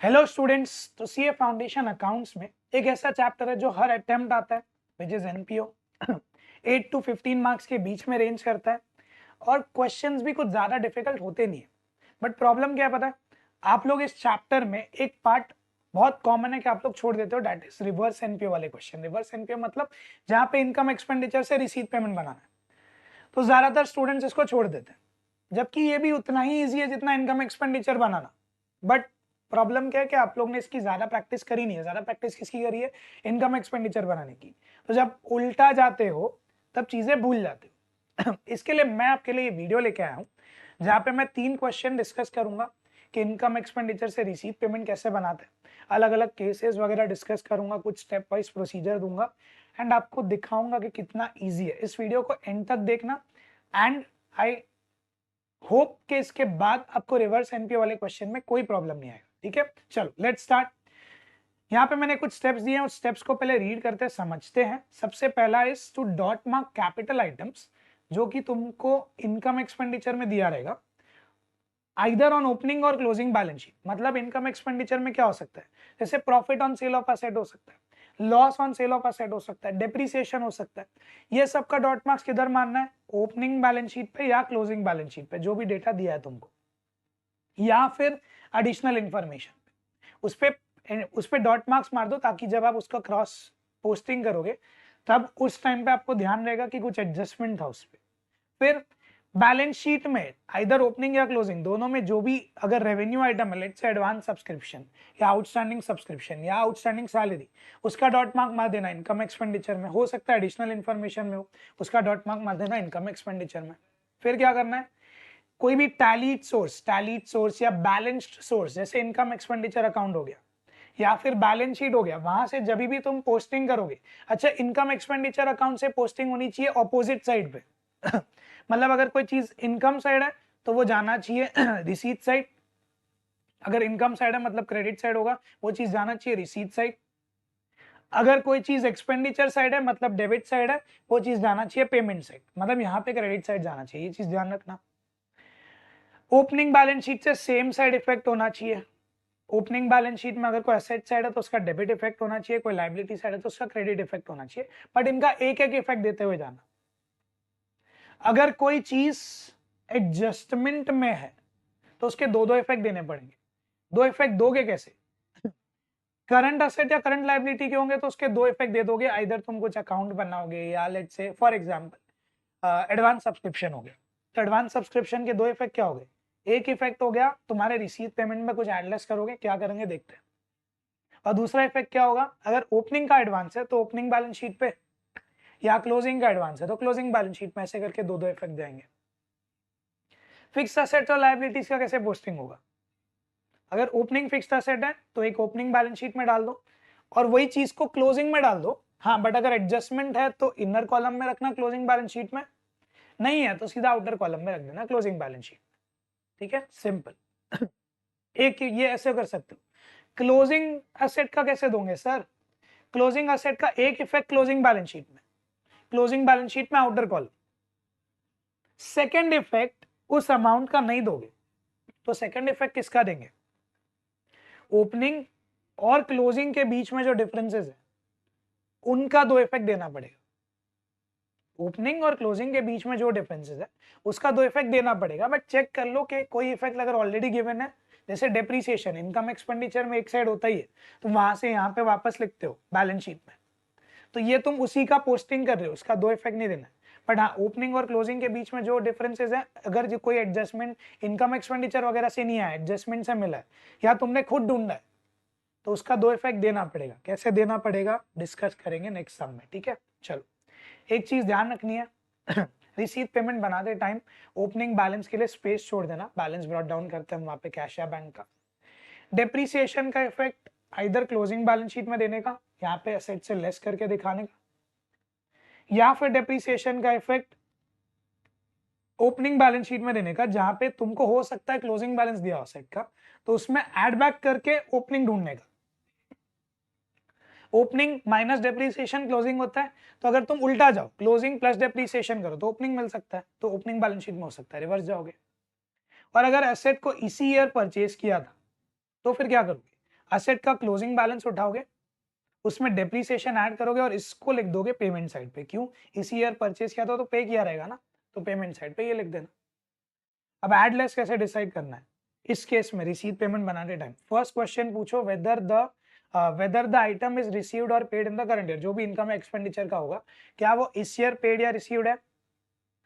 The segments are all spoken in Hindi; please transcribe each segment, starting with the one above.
Hello students. तो सीए फाउंडेशन अकाउंट्स में एक ऐसा चैप्टर है जो हर अटेम्प्ट आता है, which is NPO. 8 to 15 marks के बीच में रेंज करता है और क्वेश्चंस भी कुछ ज्यादा डिफिकल्ट होते नहीं है। बट प्रॉब्लम क्या है पता है, आप लोग इस चैप्टर में एक पार्ट बहुत कॉमन है कि आप लोग छोड़ देते हो, दैट इज रिवर्स एनपीओ वाले क्वेश्चन। रिवर्स एनपीओ मतलब जहां पे इनकम एक्सपेंडिचर से रिसीट पेमेंट बनाना है, तो ज्यादातर स्टूडेंट्स इसको छोड़ देते हैं, जबकि ये भी उतना ही ईजी है जितना income expenditure banana. But problem क्या है कि आप लोग ने इसकी ज्यादा प्रैक्टिस करी नहीं है। ज्यादा प्रैक्टिस किसकी करी है? इनकम एक्सपेंडिचर बनाने की। तो जब उल्टा जाते हो तब चीजें भूल जाते हो। इसके लिए मैं आपके लिए ये वीडियो लेके आया हूँ, जहाँ पे मैं 3 क्वेश्चन डिस्कस करूंगा कि इनकम एक्सपेंडिचर से रिसीट पेमेंट कैसे बनाते हैं। अलग अलग केसेस वगैरह डिस्कस करूंगा, कुछ स्टेप वाइज प्रोसीजर दूंगा एंड आपको दिखाऊंगा कि कितना ईजी है। इस वीडियो को एंड तक देखना एंड आई होप के इसके बाद आपको रिवर्स एनपीओ वाले क्वेश्चन में कोई प्रॉब्लम नहीं आएगा। ठीक है, चलो लेट्स स्टार्ट। यहाँ पे मैंने कुछ स्टेप्स दिए हैं, उस स्टेप्स को पहले रीड करते समझते हैं। सबसे पहला is to dot mark capital items, जो कि तुमको इनकम एक्सपेंडिचर में दिया रहेगा, आइदर ऑन ओपनिंग और क्लोजिंग बैलेंस शीट। मतलब इनकम एक्सपेंडिचर में क्या हो सकता है, जैसे profit on sale of asset हो सकता है, loss on sale of asset हो सकता है, डेप्रीसिएशन हो सकता है। ये सब का डॉट मार्क्स किधर मारना है? ओपनिंग बैलेंस शीट पे या क्लोजिंग बैलेंस शीट पे, जो भी डेटा दिया है तुमको, या फिर एडिशनल इंफॉर्मेशन उस पे डॉट मार्क्स मार दो, ताकि जब आप उसका क्रॉस पोस्टिंग करोगे तब उस टाइम पे आपको ध्यान रहेगा कि कुछ एडजस्टमेंट था उस पे। फिर बैलेंस शीट में आइदर ओपनिंग या क्लोजिंग, दोनों में जो भी अगर रेवेन्यू आइटम है, लेट्स से एडवांस सब्सक्रिप्शन या आउटस्टैंडिंग सब्सक्रिप्शन या आउटस्टैंडिंग सैलरी, उसका डॉट मार्क मार देना इनकम एक्सपेंडिचर में। हो सकता है एडिशनल इंफॉर्मेशन में हो, उसका डॉट मार्क मार देना इनकम एक्सपेंडिचर में। फिर क्या करना है, कोई भी टैलीड सोर्स या बैलेंस्ड सोर्स, जैसे इनकम एक्सपेंडिचर अकाउंट हो गया या फिर बैलेंस शीट हो गया, वहां से जब भी तुम पोस्टिंग करोगे, अच्छा इनकम एक्सपेंडिचर अकाउंट से पोस्टिंग होनी चाहिए ऑपोजिट साइड पे। मतलब अगर कोई चीज इनकम साइड है तो वो जाना चाहिए रिसीट साइड, अगर इनकम साइड है मतलब क्रेडिट साइड होगा, वो चीज जाना चाहिए रिसीट साइड। अगर कोई चीज एक्सपेंडिचर साइड है मतलब डेबिट साइड है, वो चीज जाना चाहिए पेमेंट साइड, मतलब यहाँ पे क्रेडिट साइड जाना चाहिए। ये चीज ध्यान रखना। ओपनिंग बैलेंस शीट से सेम साइड इफेक्ट होना चाहिए। ओपनिंग बैलेंस शीट में अगर कोई एसेट साइड है तो उसका डेबिट इफेक्ट होना चाहिए, कोई लायबिलिटी साइड है तो उसका क्रेडिट इफेक्ट होना चाहिए, बट इनका एक एक इफेक्ट देते हुए जाना। अगर कोई चीज एडजस्टमेंट में है तो उसके दो दो इफेक्ट देने पड़ेंगे। दो इफेक्ट दोगे कैसे? करंट असेट या करंट लायबिलिटी के होंगे तो उसके दो इफेक्ट दे दोगे, आइदर तुम कुछ अकाउंट बनाओगे या let's say for example advance subscription हो गया, तो एडवांस सब्सक्रिप्शन के दो इफेक्ट क्या हो गए? एक इफेक्ट हो गया तुम्हारे रिसीट पेमेंट में कुछ एडलेस करोगे, क्या करेंगे देखते हैं। और दूसरा इफेक्ट क्या होगा, अगर ओपनिंग का एडवांस है तो ओपनिंग बैलेंस शीट पे, या क्लोजिंग का एडवांस है तो क्लोजिंग बैलेंस शीट में, ऐसे करके दो दो इफेक्ट जाएंगे। फिक्स असेट और लायबिलिटीज का कैसे पोस्टिंग होगा? अगर ओपनिंग फिक्स्ड असेट है तो एक ओपनिंग बैलेंस शीट में डाल दो और वही चीज को क्लोजिंग में डाल दो। हाँ, बट अगर एडजस्टमेंट है तो इनर कॉलम में रखना क्लोजिंग बैलेंस शीट में, नहीं है तो सीधा आउटर कॉलम में रख देना क्लोजिंग बैलेंस शीट। ठीक है, सिंपल। एक ये ऐसे कर सकते हो। क्लोजिंग असेट का कैसे दोगे सर? क्लोजिंग असेट का एक इफेक्ट क्लोजिंग बैलेंस शीट में, क्लोजिंग बैलेंस शीट में आउटर कॉलम। सेकेंड इफेक्ट उस अमाउंट का नहीं दोगे तो सेकेंड इफेक्ट किसका देंगे? ओपनिंग और क्लोजिंग के बीच में जो डिफरेंसेस है उनका दो इफेक्ट देना पड़ेगा। ओपनिंग और क्लोजिंग के बीच में जो डिफरेंसेस है उसका दो इफेक्ट देना पड़ेगा, बट चेक कर लो कि कोई इफेक्ट अगर ऑलरेडी गिवन है, जैसे डेप्रीसिएशन इनकम एक्सपेंडिचर में एक साइड होता ही है, तो वहां से यहाँ पे वापस लिखते हो बैलेंस शीट में, तो ये तुम उसी का पोस्टिंग कर रहे हो, उसका दो इफेक्ट नहीं देना। बट हाँ, ओपनिंग और क्लोजिंग के बीच में जो डिफरेंसेस है, अगर जो कोई एडजस्टमेंट इनकम एक्सपेंडिचर वगैरह से नहीं आया, एडजस्टमेंट से मिला है या तुमने खुद ढूंढा है, तो उसका दो इफेक्ट देना पड़ेगा। कैसे देना पड़ेगा डिस्कस करेंगे नेक्स्ट सम में। ठीक है, चलो एक चीज ध्यान रखनी है, रिसीट पेमेंट बनाते टाइम ओपनिंग बैलेंस के लिए स्पेस छोड़ देना। बैलेंस ब्रॉट डाउन करते हैं वहां पे कैश या बैंक का। डेप्रीसिएशन का effect either closing balance sheet में देने का, यहाँ पे एसेट से लेस करके दिखाने का, या फिर डेप्रीसिएशन का इफेक्ट ओपनिंग बैलेंस शीट में देने का, जहां पे तुमको हो सकता है क्लोजिंग बैलेंस दिया हो सेट का, तो उसमें एड बैक करके ओपनिंग ढूंढने का। ओपनिंग माइनस डेप्रीसिएशन क्लोजिंग होता है, तो अगर तुम उल्टा जाओ क्लोजिंग प्लस डेप्रीसिएशन करो तो ओपनिंग मिल सकता है, तो ओपनिंग बैलेंस शीट में हो सकता है रिवर्स जाओगे। और अगर एसेट को इसी ईयर परचेज किया था तो फिर क्या करोगे? असेट का क्लोजिंग बैलेंस उठाओगे, उसमें डेप्रिसिएशन ऐड करोगे और इसको लिख दोगे पेमेंट साइड पे। क्यों? इसी ईयर परचेज किया था तो पे किया रहेगा ना, तो पेमेंट साइड पे ये लिख देना। अब एड लेस कैसे डिसाइड करना है इस केस में? रिसीट पेमेंट बनाने टाइम फर्स्ट क्वेश्चन पूछो whether the item is received और paid in the current year. जो भी इनकम एक्सपेंडिचर का होगा, क्या वो इस ईयर पेड या रिसीव्ड है।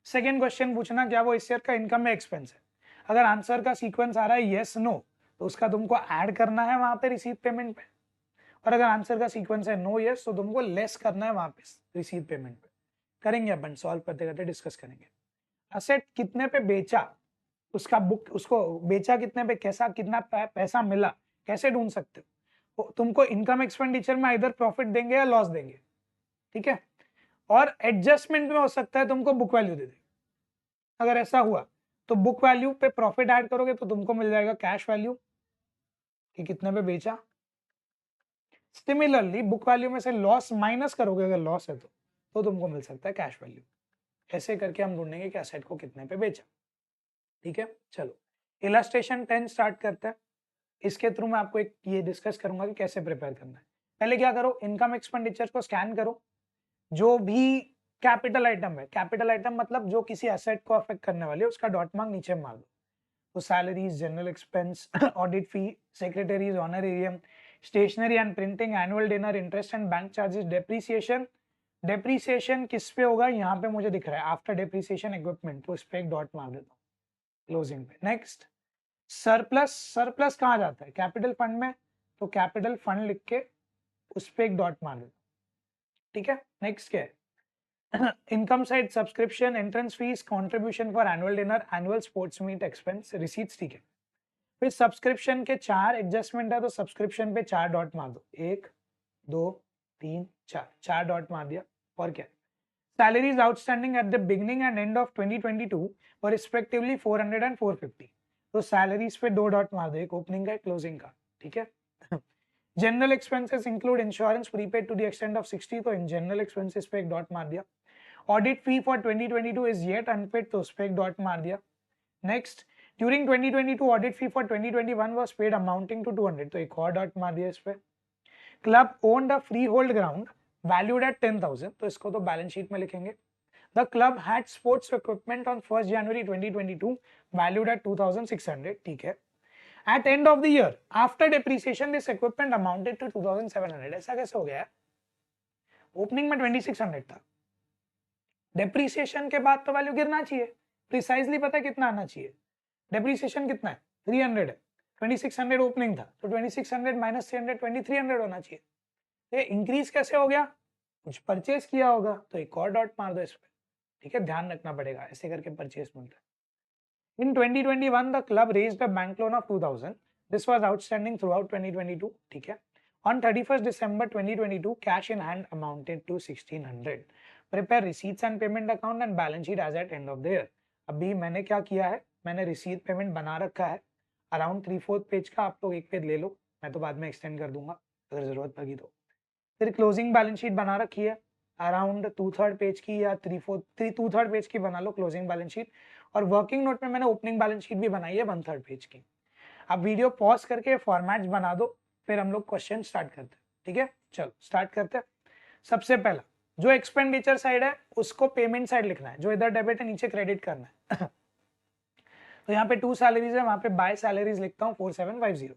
सेकेंड क्वेश्चन पूछना क्या वो इस ईयर का इनकम में एक्सपेंस है। अगर आंसर का सीक्वेंस आ रहा है येस नो, तो उसका तुमको ऐड करना है वहां पे रिसीव पेमेंट पे। और अगर आंसर का सीक्वेंस है नो येस, तो तुमको लेस करना है वहां पे रिसीव पेमेंट पे। करेंगे अपन, सॉल्व करते करते डिस्कस करेंगे। असेट कितने पे बेचा, उसका बुक, उसको बेचा कितने पे, कैसा कितना पैसा मिला, कैसे ढूंढ सकते हो? तुमको इनकम एक्सपेंडिचर में इधर प्रॉफिट देंगे या लॉस देंगे, ठीक है। और एडजस्टमेंट में हो सकता है तुमको बुक वैल्यू दे दे। अगर ऐसा हुआ तो बुक वैल्यू पे प्रॉफिट ऐड करोगे तो तुमको मिल जाएगा कैश वैल्यू कि कितने पे बेचा। सिमिलरली बुक वैल्यू में से लॉस माइनस करोगे, अगर लॉस है तो तुमको मिल सकता है कैश वैल्यू। ऐसे करके हम ढूंढेंगे कि एसेट को कितने पे बेचा, ठीक है। चलो इलस्ट्रेशन 10 स्टार्ट करते हैं। इसके थ्रू मैं आपको एक ये डिस्कस करूंगा कि कैसे प्रिपेयर करना है। पहले क्या करो, इनकम एक्सपेंडिचर को स्कैन करो। जो भी कैपिटल आइटम है, कैपिटल आइटम मतलब जो किसी एसेट को अफेक्ट करने वाली है, उसका डॉट मार्क नीचे मार दो। तो salaries, general expense, audit fee, secretaries, honorarium, stationery and printing, annual dinner, interest and bank charges, depreciation. Depreciation किस पे होगा, यहाँ पे मुझे दिख रहा है आफ्टर डेप्रीसिएशन इक्विपमेंट, तो इस पे एक डॉट मार देता हूँ क्लोजिंग पे। नेक्स्ट सरप्लस, सरप्लस कहाँ जाता है, कैपिटल फंड में, तो कैपिटल फंड लिख के उस पे एक डॉट मार देता, ठीक है। नेक्स्ट क्या है, income side subscription, entrance fees, contribution for annual dinner, annual sports meet expense, receipts, ठीक है। फिर सब्सक्रिप्शन के 4 एडजस्टमेंट है, तो सब्सक्रिप्शन पे 4 डॉट मार दो, 1 2 3 4, 4 डॉट मार दिया। और क्या, salaries outstanding at the beginning and end of 2022 for respectively 400 and 450, तो सैलरीज पे 2 डॉट मार दो, एक ओपनिंग का एक क्लोजिंग का, ठीक है। General expenses include insurance prepaid to the extent of 60, तो इन जनरल एक्सपेंसेस पे एक डॉट मार दिया। Audit fee for 2022 is yet unpaid, तो उस पे एक डॉट मार दिया। Next, during 2022 audit fee for 2021 was paid amounting to 200, तो एक और डॉट मार दिया इस पे। Club owned a freehold ground valued at 10,000, तो इसको तो बैलेंस शीट में लिखेंगे। The club had sports equipment on 1 January 2022 valued at 2,600, ठीक है। At end of the year after depreciation this equipment amounted to 2,700, ऐसा कैसे हो गया? ओपनिंग में 2,600 था, डेप्रिसिएशन के बाद तो वैल्यू गिरना चाहिए, प्रिसाइजली पता है कितना आना चाहिए। डेप्रिसिएशन कितना है, 300 है, 2,600 ओपनिंग था, तो 2,600 माइनस 300, 2,300 होना चाहिए। ये इंक्रीज कैसे हो गया, कुछ परचेज किया होगा, तो एक और डॉट मार दो इस पे, ठीक है। ध्यान रखना पड़ेगा, ऐसे करके परचेज मिलता है। In 2021 the club raised a bank loan of 2,000, this was outstanding throughout 2022, ठीक है। On 31st December 2022 cash in hand amounted to 1,600, prepare receipts and payment account and balance sheet as at end of the year. अभी मैंने क्या किया है, मैंने रिसीट पेमेंट बना रखा है अराउंड 3/4 पेज का, आप लोग एक पेज ले लो, मैं तो बाद में एक्सटेंड कर दूंगा अगर जरूरत पड़ी तो। फिर क्लोजिंग बैलेंस शीट बना रखी है अराउंड 2/3 पेज की या 2/3 पेज की बना लो क्लोजिंग बैलेंस शीट। और वर्किंग नोट में मैंने ओपनिंग बैलेंस शीट भी बनाई है 1/3 पेज की। आप वीडियो पॉज करके फॉर्मेट्स बना दो, फिर हम लोग क्वेश्चन स्टार्ट करते हैं, ठीक है। चलो स्टार्ट करते हैं। सबसे पहला जो एक्सपेंडिचर साइड है उसको पेमेंट साइड लिखना है, जो इधर डेबिट है नीचे क्रेडिट करना है। तो यहाँ पे 2 सैलरीज है, वहां पे बाय सैलरीज लिखता हूँ 4750,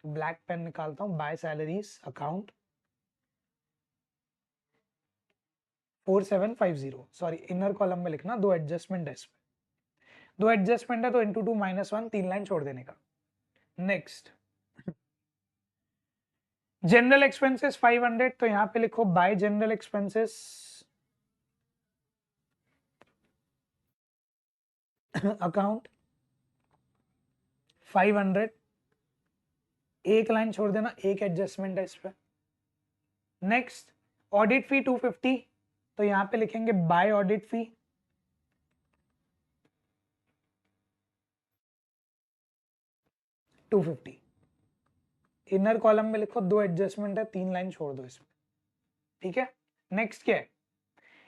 तो ब्लैक पेन निकालता हूँ, by salaries account 4750, sorry inner column में लिखना, 2 एडजस्टमेंट है इसमें, 2 एडजस्टमेंट है तो इंटू 2 -1, 3 लाइन छोड़ देने का। नेक्स्ट जनरल एक्सपेंसेस 500, तो यहां पे लिखो बाय जनरल एक्सपेंसेस अकाउंट 500, एक लाइन छोड़ देना, एक एडजस्टमेंट है इस पे। नेक्स्ट ऑडिट फी 250, तो यहां पे लिखेंगे बाय ऑडिट फी 250, इनर कॉलम में लिखो 2 एडजस्टमेंट है, 3 लाइन छोड़ दो इसमें, ठीक है। नेक्स्ट क्या है,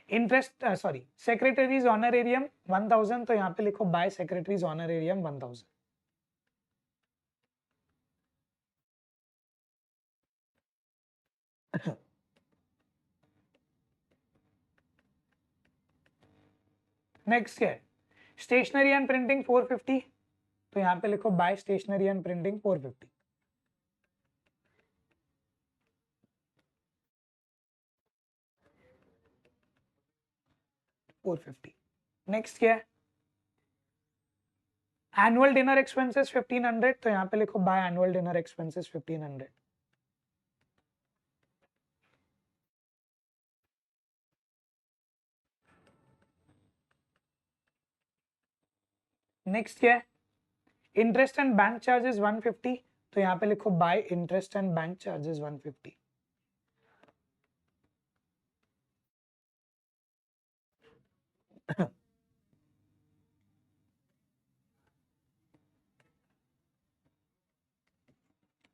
इंटरेस्ट सॉरी सेक्रेटरीज ऑनरेरियम 1000, तो यहां पे लिखो बाय सेक्रेटरीज ऑनरेरियम 1000। नेक्स्ट क्या है, स्टेशनरी एंड प्रिंटिंग 450, तो यहाँ पे लिखो by stationery and printing 450। Next क्या है, एनुअल डिनर एक्सपेंसेस 1500, तो यहाँ पे लिखो by annual dinner expenses 1500। Next क्या है, इंटरेस्ट एंड बैंक चार्जेस 150, तो यहाँ पे लिखो bye interest and bank charges 150।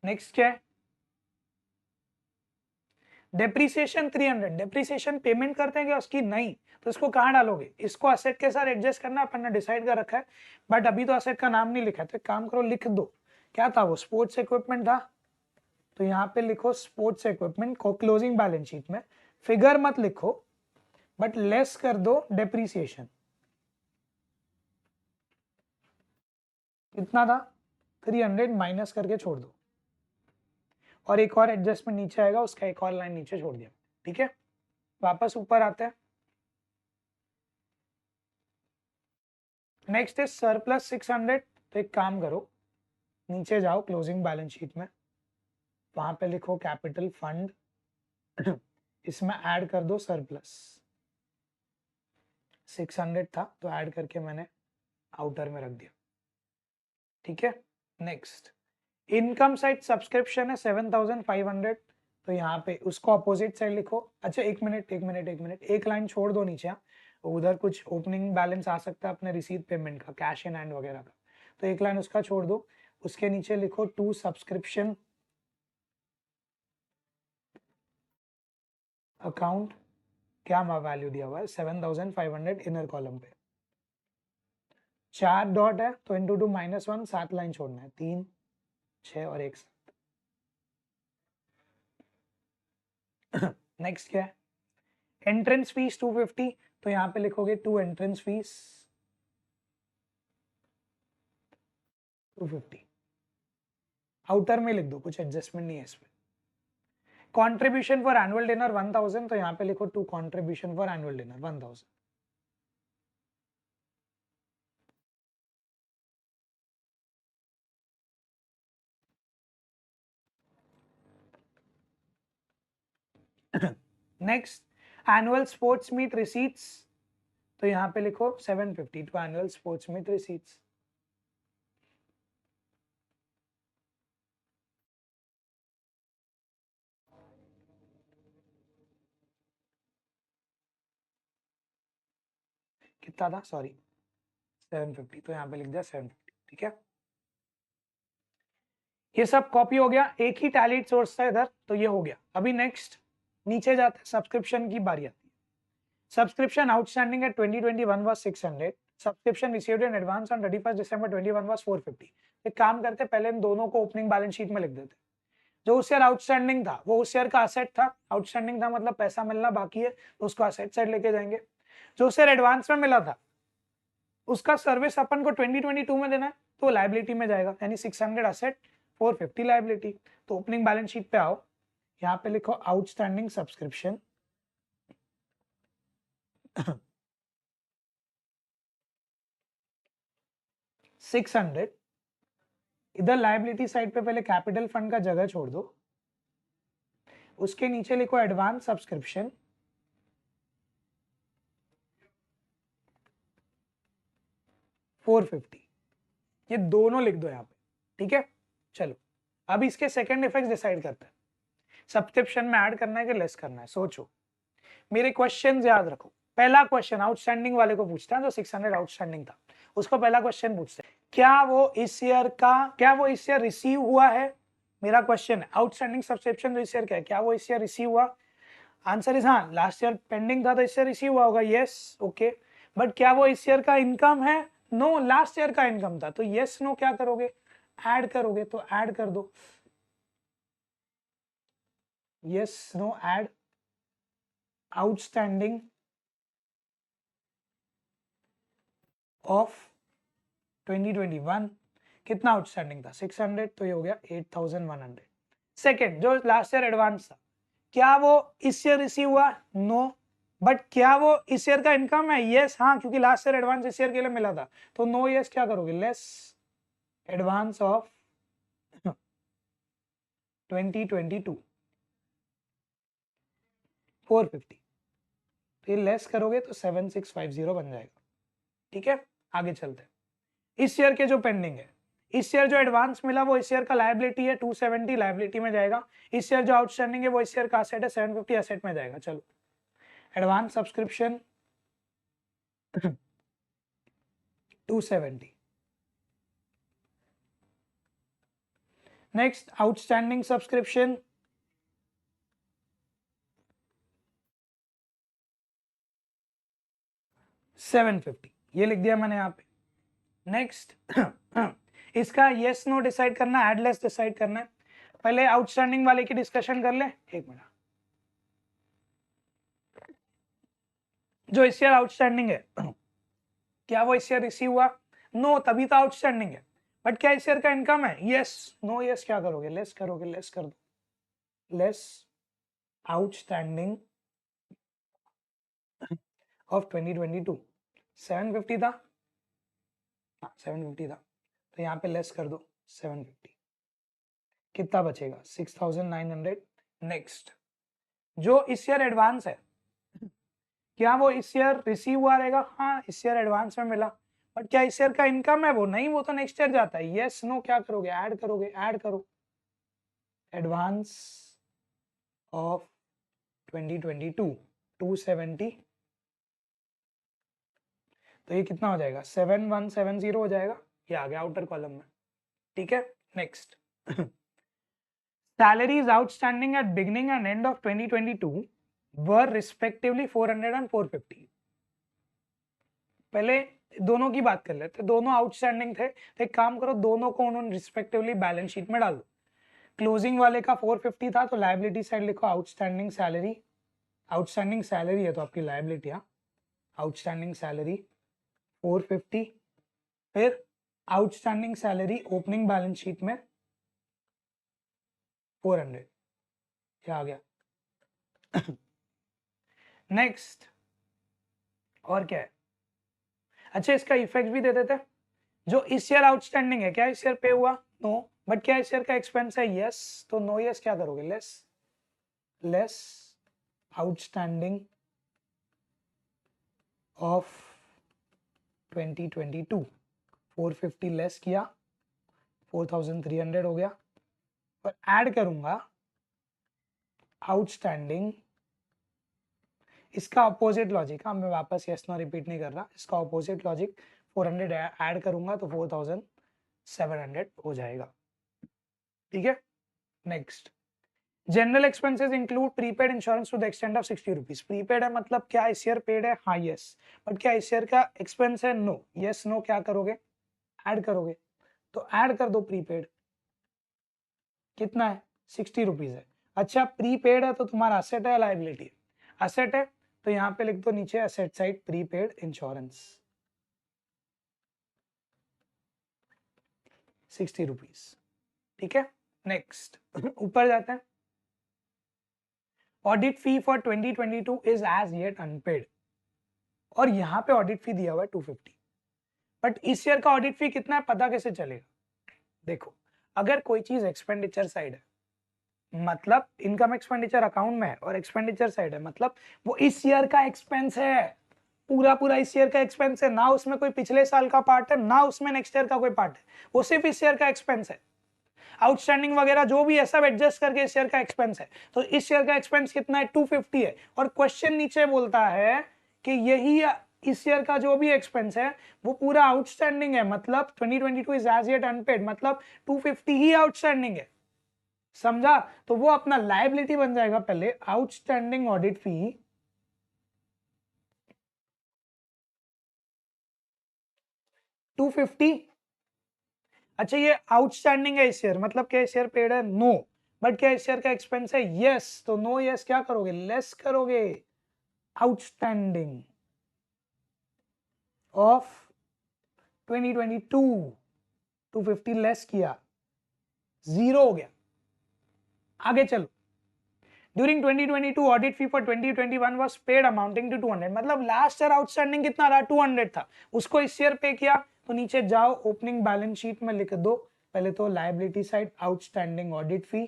Next क्या है, डेप्रीसिएशन 300, डेप्रीसिएशन पेमेंट करते हैं क्या उसकी, नहीं, तो इसको कहाँ डालोगे, इसको असेट के साथ एडजस्ट करना अपन ने डिसाइड कर रखा है, बट अभी तो असेट का नाम नहीं लिखा है, तो एक काम करो लिख दो, क्या था वो, स्पोर्ट्स इक्विपमेंट था, तो यहाँ पे लिखो स्पोर्ट्स इक्विपमेंट को क्लोजिंग बैलेंस शीट में, फिगर मत लिखो बट लेस कर दो डेप्रीसिएशन, कितना था 300 माइनस करके छोड़ दो, और एक और एडजस्टमेंट नीचे आएगा, उसका एक और लाइन नीचे छोड़ दिया, ठीक है। वापस ऊपर आते हैं, नेक्स्ट इज सरप्लस 600, तो एक काम करो नीचे जाओ क्लोजिंग बैलेंस शीट में, वहां पे लिखो कैपिटल फंड, इसमें ऐड कर दो सरप्लस, 600 था तो ऐड करके मैंने आउटर में रख दिया, ठीक है। नेक्स्ट इनकम साइड सब्सक्रिप्शन है 7500, तो यहाँ पे उसको अपोजिट साइड लिखो, अच्छा एक मिनट एक लाइन छोड़ दो नीचे, उधर कुछ ओपनिंग बैलेंस आ सकता है अपने रिसीव पेमेंट का, कैश इन हैंड वगैरह का, तो एक लाइन उसका छोड़ दो, उसके नीचे लिखो टू सब्सक्रिप्शन अकाउंट, क्या वैल्यू दिया हुआ है 7500 इनर कॉलम पे, 4 डॉट है तो इंटू 2 -1, 7 लाइन छोड़ना है, 3 6 और 1 7। नेक्स्ट क्या है, एंट्रेंस फीस 250, तो यहाँ पे लिखोगे टू एंट्रेंस फीस 250, आउटर में लिख दो, कुछ एडजस्टमेंट नहीं है इसमें। कंट्रीब्यूशन फॉर एनुअल डिनर 1000, तो यहाँ पे लिखो to contribution for annual dinner 1000। Next annual sports meet receipts, तो यहाँ पे लिखो 750 to annual sports meet receipts. कितना था, सॉरी 750, तो यहाँ पे लिख दिया 750, ठीक है। ये सब कॉपी हो गया, एक ही टैली सोर्स था इधर, तो ये हो गया। अभी नेक्स्ट नीचे जाते हैं, सब्सक्रिप्शन की बारी आती है। Subscription outstanding at 2021 was 600, subscription received in advance on 31 December 21 was 450। एक काम करते पहले इन दोनों को ओपनिंग बैलेंस शीट में लिख देते। जो उस ईयर आउटस्टैंडिंग था वो उस ईयर का असेट था, आउटस्टैंडिंग था मतलब पैसा मिलना बाकी है, तो उसको असेट साइड लेके जाएंगे। जो उस ईयर एडवांस में मिला था उसका सर्विस अपन को 2022 में देना है, तो लायबिलिटी में जाएगा, यानी 600 असेट 450 लायबिलिटी। तो ओपनिंग बैलेंस शीट पे आओ, यहाँ पे लिखो आउटस्टैंडिंग सब्सक्रिप्शन 600, इधर लायबिलिटी साइड पे पहले कैपिटल फंड का जगह छोड़ दो, उसके नीचे लिखो एडवांस सब्सक्रिप्शन 450, ये दोनों लिख दो यहाँ पे, ठीक है। चलो अब इसके सेकंड इफेक्ट्स डिसाइड करते हैं, सब्सक्रिप्शन में ऐड करना है कि लेस करना है, सोचो, मेरे क्वेश्चन याद रखो। पहला क्वेश्चन आउटस्टैंडिंग वाले को पूछता है, जो 600 आउटस्टैंडिंग था उसको पहला क्वेश्चन पूछते हैं, क्या वो इस ईयर रिसीव हुआ है। मेरा क्वेश्चन है आउटस्टैंडिंग सब्सक्रिप्शन जो इस ईयर का है, क्या वो इस ईयर रिसीव हुआ। आंसर इज हाँ, लास्ट ईयर पेंडिंग था तो इस ईयर रिसीव हुआ होगा, यस ओके। बट क्या वो इस ईयर का इनकम है, नो, लास्ट ईयर का इनकम था, तो यस नो क्या करोगे, ऐड करोगे, तो ऐड कर दो। yes no add outstanding of 2021 कितना आउटस्टैंडिंग था 600, तो ये हो गया 8100. सेकेंड जो लास्ट ईयर एडवांस था, क्या वो इस ईयर रिसीव हुआ? नो. बट क्या वो इस ईयर का इनकम है? यस. हाँ, क्योंकि लास्ट ईयर एडवांस इस ईयर के लिए मिला था. तो नो यस क्या करोगे? Less advance of 2022 450. तो ये लेस करोगे तो 7650 बन जाएगा. ठीक है, आगे चलते हैं. इस ईयर के जो पेंडिंग है, इस ईयर जो एडवांस मिला वो इस ईयर का लायबिलिटी है, 270 लायबिलिटी में जाएगा. इस ईयर जो आउटस्टैंडिंग है वो इस ईयर का असेट है, 750 असेट में जाएगा. चलो, advance subscription 270. Next outstanding subscription 750. ये लिख दिया मैंने यहाँ पे. नेक्स्ट इसका यस नो डिसाइड करना, एड लेस डिसाइड करना है. पहले आउटस्टैंडिंग वाले की डिस्कशन कर ले. एक मिनट. जो इस ईयर आउटस्टैंडिंग है क्या वो इस ईयर रिसीव हुआ? नो, तभी तो आउटस्टैंडिंग है. बट क्या इस ईयर का इनकम है? यस. नो यस क्या करोगे? लेस करोगे. लेस कर दो. लेस आउटस्टैंडिंग ऑफ 2022 750 था. हाँ 750 था, तो यहाँ पे लेस कर दो 750. कितना बचेगा? 6900. नेक्स्ट जो इस ईयर एडवांस है, क्या वो इस ईयर रिसीव हुआ रहेगा? हाँ, इस ईयर एडवांस में मिला. बट क्या इस ईयर का इनकम है? वो नहीं, वो तो नेक्स्ट ईयर जाता है. यस नो क्या करोगे? ऐड करोगे. ऐड करो एडवांस ऑफ 2022 270. तो ये कितना हो जाएगा? 7170 हो जाएगा. ये आ गया आउटर कॉलम में. ठीक है, next salaries outstanding at beginning and end of 2022 were respectively 400 and 450. पहले दोनों की बात कर लेते. दोनों आउटस्टैंडिंग थे, तो एक काम करो, दोनों को उन्होंने रिस्पेक्टिवली बैलेंस शीट में डाल दो. क्लोजिंग वाले का 450 था, तो लायबिलिटी साइड लिखो आउटस्टैंडिंग सैलरी. आउटस्टैंडिंग सैलरी है तो आपकी लायबिलिटी. हाँ, आउटस्टैंडिंग सैलरी 450. फिर outstanding salary opening balance sheet में 400. क्या आ गया? नेक्स्ट और क्या है? अच्छा, इसका इफेक्ट भी दे देते. जो इस ईयर आउटस्टैंडिंग है, क्या इस ईयर पे हुआ? नो. बट क्या इस ईयर का एक्सपेंस है? यस. तो नो यस क्या करोगे? Less. Less outstanding of 2022 450 less किया, 4300 हो गया. और ऐड करूंगा आउटस्टैंडिंग. इसका अपोजिट लॉजिक, हाँ मैं वापस यस नो रिपीट नहीं कर रहा, इसका अपोजिट लॉजिक 400 ऐड करूंगा तो 4700 हो जाएगा. ठीक है, next general expenses include prepaid insurance to the extent of 60 rupees. Prepaid है मतलब क्या इस ईयर पेड है? हाँ यस. बट क्या इस ईयर का एक्सपेंस है? नो. यस नो क्या करोगे? ऐड करोगे. तो ऐड कर दो प्रीपेड. कितना है? 60 रुपीज है. अच्छा, प्रीपेड है तो तुम्हारा असेट है, लाइबिलिटी है? असेट है, तो यहाँ पे लिख दो नीचे asset side prepaid insurance 60 rupees. ठीक है, नेक्स्ट ऊपर जाते हैं. Audit fee for 2022 is as yet unpaid. और यहाँ पे ऑडिट फी दिया हुआ है 250. बट इस ईयर का ऑडिट फी कितना है पता कैसे चलेगा? देखो, अगर कोई चीज एक्सपेंडिचर साइड है मतलब इनकम एक्सपेंडिचर अकाउंट में है, और एक्सपेंडिचर साइड है मतलब वो इस ईयर का एक्सपेंस है, पूरा पूरा इस ईयर का एक्सपेंस है. ना उसमें कोई पिछले साल का पार्ट है, ना उसमें नेक्स्ट ईयर का कोई पार्ट है, वो सिर्फ इस ईयर का एक्सपेंस है. आउटस्टैंडिंग वगैरह जो भी है सब एडजस्ट करके इस ईयर का एक्सपेंस है. तो इस ईयर का एक्सपेंस कितना है? 250 है. और क्वेश्चन नीचे बोलता है कि यही इस ईयर का जो भी एक्सपेंस है वो पूरा आउटस्टैंडिंग है, मतलब 2022 इज एज येट अनपेड, मतलब 250 ही आउटस्टैंडिंग है. समझा? तो वो अपना लायबिलिटी बन जाएगा. पहले आउटस्टैंडिंग ऑडिट फी 250. अच्छा, ये आउटस्टैंडिंग है इस ईयर, मतलब क्या इस ईयर पेड है? नो. बट क्या इस ईयर का एक्सपेंस है? यस, तो नो यस क्या करोगे? लेस करोगे। आउटस्टैंडिंग ऑफ 2022 250 लेस किया, जीरो हो गया। आगे चलो। During 2022 audit fee for 2021 was paid amounting to 200, मतलब लास्ट ईयर आउटस्टैंडिंग कितना रहा? 200 था, उसको इस ईयर पे किया। तो नीचे जाओ, ओपनिंग बैलेंस शीट में लिख दो पहले तो लायबिलिटी साइड आउटस्टैंडिंग ऑडिट फी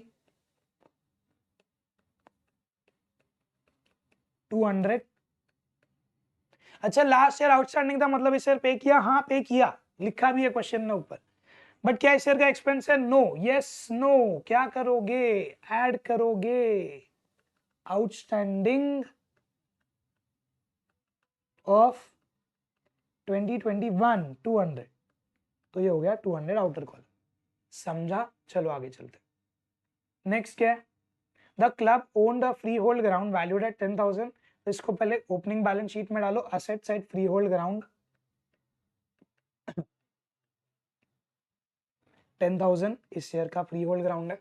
200। अच्छा, लास्ट ईयर आउटस्टैंडिंग था मतलब इस ईयर पे किया? हाँ पे किया, लिखा भी है क्वेश्चन में ऊपर। बट क्या इस ईयर का एक्सपेंस है? नो। यस नो क्या करोगे? ऐड करोगे आउटस्टैंडिंग ऑफ 2021 200, तो ये हो गया 200 आउटर कॉलम। समझा? चलो आगे चलते। नेक्स्ट क्या है? The club owned a freehold ground valued at 10,000। तो इसको पहले ओपनिंग बैलेंस शीट में डालो, asset side free hold ground 10,000 इस शेयर का फ्री होल्ड ग्राउंड है।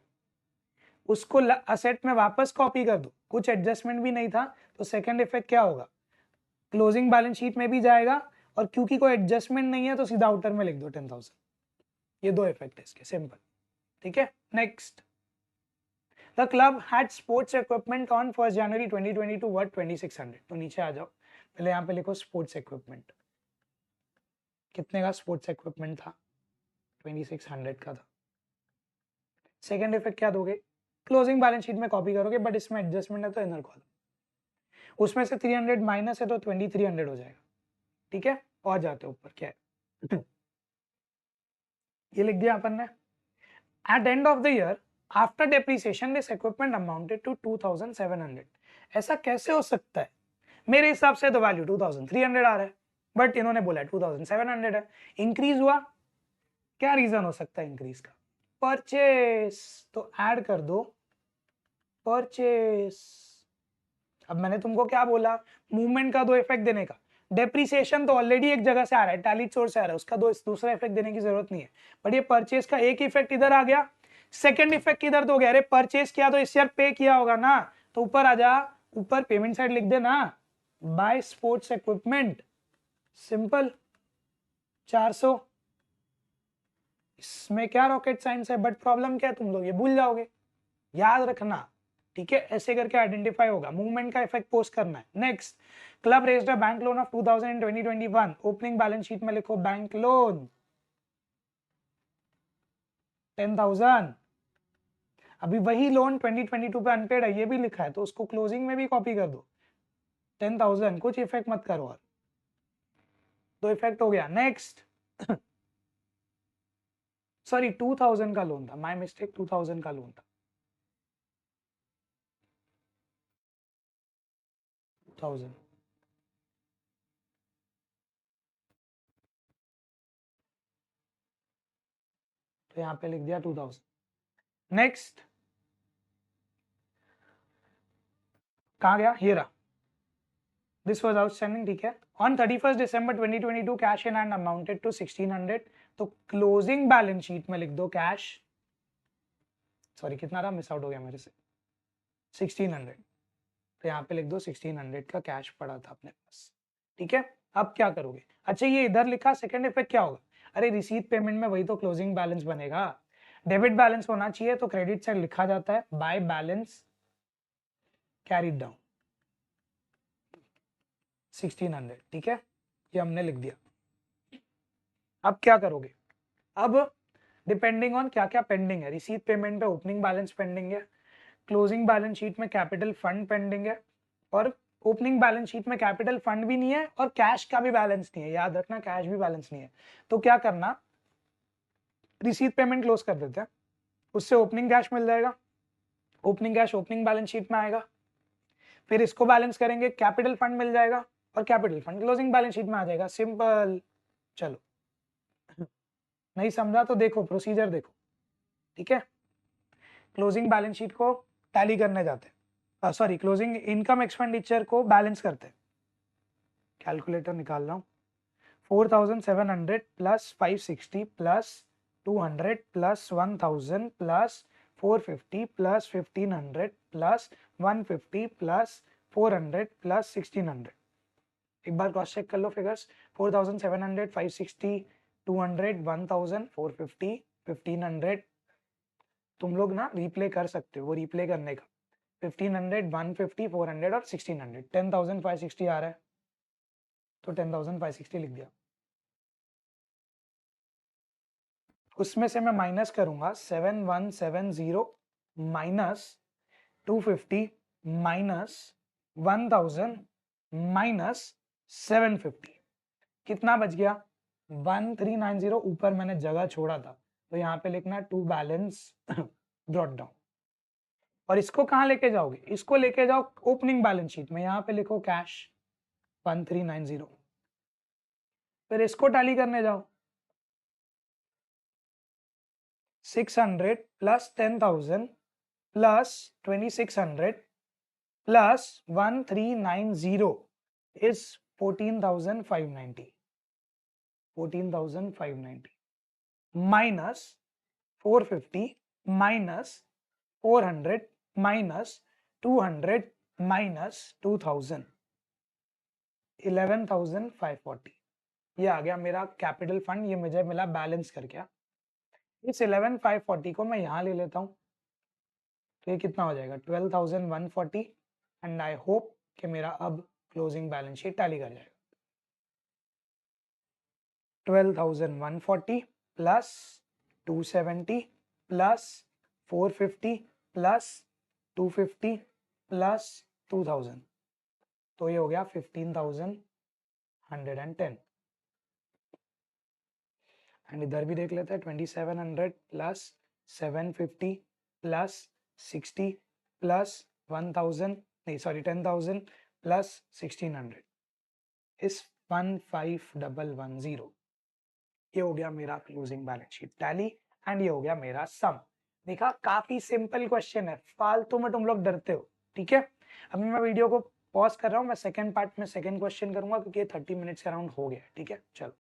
उसको असेट में वापस कॉपी कर दो, कुछ एडजस्टमेंट भी नहीं था, तो सेकंड इफेक्ट क्या होगा? क्लोजिंग बैलेंस शीट में भी जाएगा, और क्योंकि कोई एडजस्टमेंट नहीं है तो सीधा आउटर में लिख दो 10,000। ये दो इफेक्ट है इसके, सिंपल। ठीक है, next. The club had sports equipment on 1 January 2022 worth 2600। तो नीचे आ जाओ, पहले यहाँ पे लिखो स्पोर्ट्स इक्विपमेंट। कितने का स्पोर्ट्स इक्विपमेंट था? 2600 का था। सेकंड इफेक्ट क्या दोगे? क्लोजिंग बैलेंस शीट में कॉपी करोगे, बट इसमें एडजस्टमेंट है तो इनर कॉलम, उसमें से 300 माइनस है तो 2300 हो जाएगा। ठीक है, और जाते ऊपर क्या है? ये लिख दिया अपन ने। At end of the year after depreciation this equipment amounted to 2700। ऐसा कैसे हो सकता है? मेरे हिसाब से तो वैल्यू 2300 आ रहा है, बट इन्होंने बोला 2700 है। इंक्रीज हुआ, क्या रीजन हो सकता है इंक्रीज का? परचेस, तो ऐड कर दो परचेस। अब मैंने तुमको क्या बोला? मूवमेंट का दो इफेक्ट देने का। डेप्रिसिएशन तो ऑलरेडी एक जगह से आ रहा है, टैलीड सोर्स से आ रहा है, उसका दूसरा इफेक्ट देने की जरूरत नहीं है। बट ये परचेस का एक इफेक्ट इधर आ गया, सेकंड इफेक्ट किधर तो गया? अरे परचेस किया तो इस ईयर पे किया होगा ना, तो ऊपर आ जा, ऊपर पेमेंट साइड लिख देना, बाय स्पोर्ट्स इक्विपमेंट, सिंपल 400। इसमें क्या रॉकेट साइंस है? बट प्रॉब्लम क्या है, तुम लोग ये भूल जाओगे, याद रखना। ठीक है, ऐसे करके आइडेंटिफाई होगा। मूवमेंट का इफेक्ट पोस्ट करना है। Next, club raised a bank loan of 2000 in 2021। Opening balance sheet में लिखो बैंक लोन 10,000। अभी वही लोन 2022 पे अनपेड है, ये भी लिखा है, तो उसको क्लोजिंग में भी कॉपी कर दो 10,000, कुछ इफेक्ट मत करो। और दो इफेक्ट हो गया। नेक्स्ट, सॉरी 2000 का लोन था, माय मिस्टेक, 2000 का लोन था, 2000। तो यहाँ पे लिख दिया 2000। नेक्स्ट, कहाँ गया? ये रहा, दिस वाज आउटस्टैंडिंग। ठीक है, on 31 December 2022 cash in hand amounted to 1600। तो क्लोजिंग बैलेंस शीट में लिख दो कैश, सॉरी कितना रहा, मिस आउट हो गया मेरे से, 1600। तो यहाँ पे लिख दो 1600 का कैश पड़ा था अपने पास। ठीक है, अब क्या करोगे? अच्छा, ये इधर लिखा, सेकंड इफेक्ट क्या होगा? अरे रिसीट पेमेंट में वही तो क्लोजिंग बैलेंस बनेगा, डेबिट बैलेंस होना चाहिए, तो क्रेडिट साइड लिखा जाता है बाय बैलेंस कैरीड डाउन 1600। ठीक है, ये हमने लिख दिया। अब क्या करोगे? अब डिपेंडिंग ऑन क्या क्या पेंडिंग है, रिसीट पेमेंट पे ओपनिंग बैलेंस पेंडिंग है, क्लोजिंग बैलेंस शीट में कैपिटल फंड पेंडिंग है, और ओपनिंग बैलेंस शीट में कैपिटल फंड भी नहीं है और कैश का भी बैलेंस नहीं है, याद रखना कैश भी बैलेंस नहीं है। तो क्या करना, रिसीट पेमेंट क्लोज कर देते हैं, उससे ओपनिंग कैश मिल जाएगा, opening cash opening balance sheet में आएगा, फिर इसको बैलेंस करेंगे, कैपिटल फंड मिल जाएगा, और capital fund closing balance sheet में आ जाएगा, सिंपल। चलो, नहीं समझा तो देखो प्रोसीजर देखो। ठीक है, क्लोजिंग बैलेंस शीट को टैली करने जाते हैं, सॉरी क्लोजिंग इनकम एक्सपेंडिचर को बैलेंस करते हैं। कैलकुलेटर निकाल रहा हूँ, 4700 plus 560 plus 200 plus 1000 plus 450 plus 1500 plus 150 plus 400 plus 1600। एक बार क्रॉस चेक कर लो फिगर्स। 4700, 560, 200, 1000, 450, 1500। तुम लोग ना रिप्ले कर सकते हो, वो रिप्ले करने का 1500, 150, 400 और 1600। 10560 आ रहा है तो 10560 लिख दिया। उसमें से मैं माइनस करूंगा 7170 माइनस 250 माइनस 1000 माइनस 750। कितना बच गया? 1390। ऊपर मैंने जगह छोड़ा था तो यहाँ पे लिखना टू बैलेंस ब्रॉट डाउन। और इसको कहाँ लेके जाओगे? इसको लेके जाओ ओपनिंग बैलेंस शीट में, यहाँ पे लिखो कैश 1390। फिर इसको टैली करने जाओ। 600 plus 10,000 plus 2600 plus 1390 is 14,590। 14,590 minus 450 minus 400 minus 200 minus 2000, 11,540। ये आ गया मेरा कैपिटल फंड। ये मुझे मिला बैलेंस करके। इस 11,540 को मैं यहाँ ले लेता हूँ तो ये कितना हो जाएगा? 12,140। एंड आई होप कि मेरा अब क्लोजिंग बैलेंस शीट टैली कर जाएगा। 12,140 प्लस 270 प्लस 450 प्लस 250 प्लस 2000, तो ये हो गया 15,110। एंड इधर भी देख लेते हैं 2700 प्लस 750 प्लस 60 प्लस 1000, नहीं सॉरी 10,000 प्लस 1600 इस 15,110। ये हो गया मेरा closing balance sheet tally and ये हो गया मेरा सम। देखा, काफी सिंपल क्वेश्चन है, फालतू में तुम लोग डरते हो। ठीक है, अभी मैं वीडियो को पॉज कर रहा हूँ, मैं सेकंड पार्ट में सेकंड क्वेश्चन करूंगा क्योंकि 30 मिनट्स के अराउंड हो गया। ठीक है, चलो।